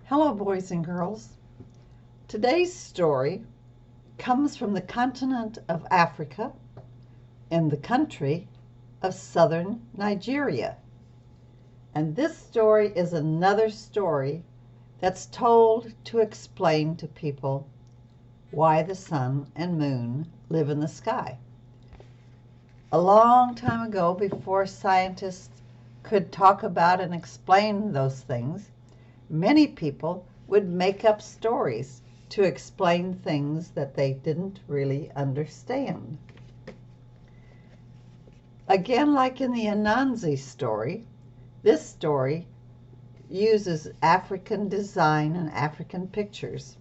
Hello, boys and girls. Today's story comes from the continent of Africa in the country of southern Nigeria. And this story is another story that's told to explain to people why the sun and moon live in the sky. A long time ago, before scientists could talk about and explain those things, many people would make up stories to explain things that they didn't really understand. Again, like in the Anansi story, this story uses African design and African pictures.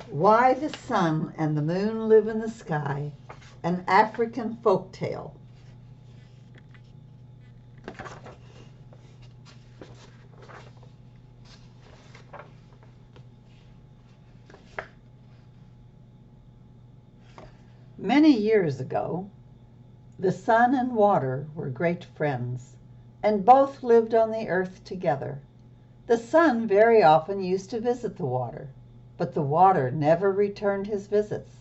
Why the Sun and the Moon Live in the Sky, an African folktale. Many years ago, the sun and water were great friends, and both lived on the earth together. The sun very often used to visit the water, but the water never returned his visits.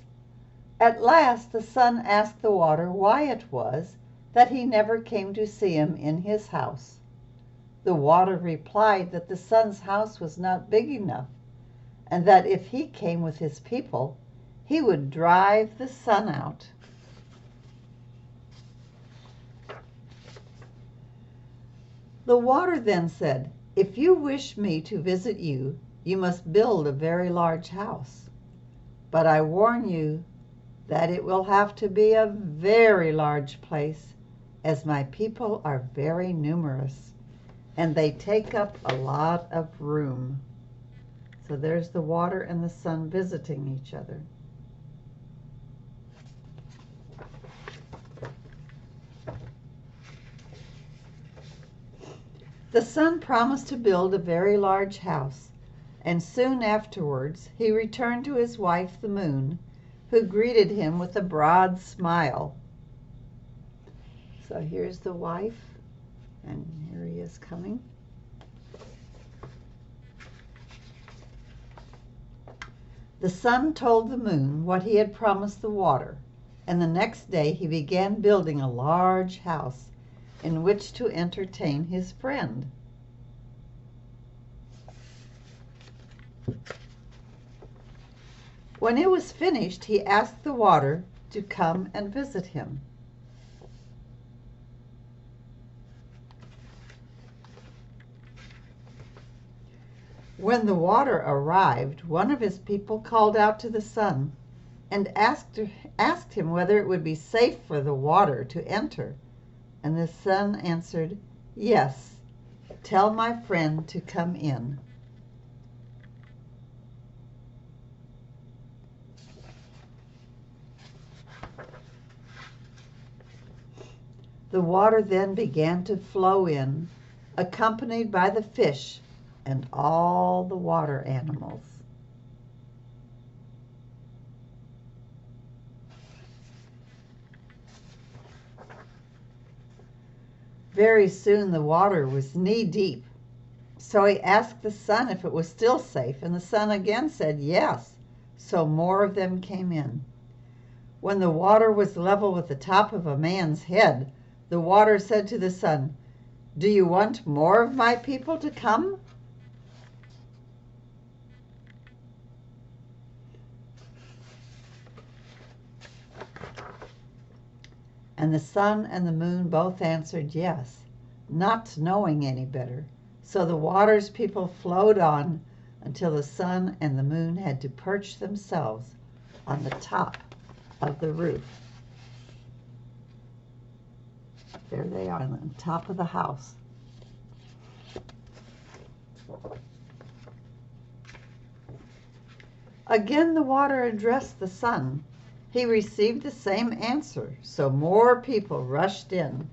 At last the sun asked the water why it was that he never came to see him in his house. The water replied that the sun's house was not big enough, and that if he came with his people, he would drive the sun out. The water then said, "If you wish me to visit you, you must build a very large house. But I warn you that it will have to be a very large place, as my people are very numerous, and they take up a lot of room." So there's the water and the sun visiting each other. The sun promised to build a very large house, and soon afterwards he returned to his wife, the moon, who greeted him with a broad smile. So here's the wife, and here he is coming. The sun told the moon what he had promised the water, and the next day he began building a large house in which to entertain his friend. When it was finished, he asked the water to come and visit him. When the water arrived, one of his people called out to the sun and asked him whether it would be safe for the water to enter. And the sun answered, "Yes, tell my friend to come in." The water then began to flow in, accompanied by the fish and all the water animals. Very soon the water was knee-deep, so he asked the sun if it was still safe, and the sun again said yes, so more of them came in. When the water was level with the top of a man's head, the water said to the sun, "Do you want more of my people to come?" And the sun and the moon both answered yes, not knowing any better. So the water's people flowed on until the sun and the moon had to perch themselves on the top of the roof. There they are on the top of the house. Again the water addressed the sun. He received the same answer, so more people rushed in.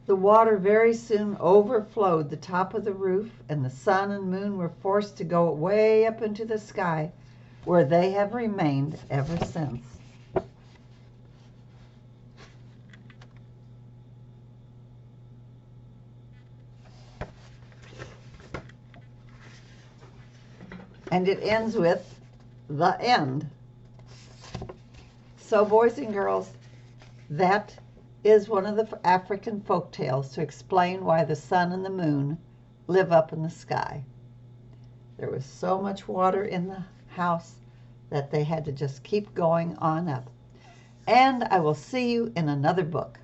The water very soon overflowed the top of the roof, and the sun and moon were forced to go way up into the sky where they have remained ever since. And it ends with the end. So, boys and girls, that is one of the African folk tales to explain why the sun and the moon live up in the sky. There was so much water in the house that they had to just keep going on up. And I will see you in another book.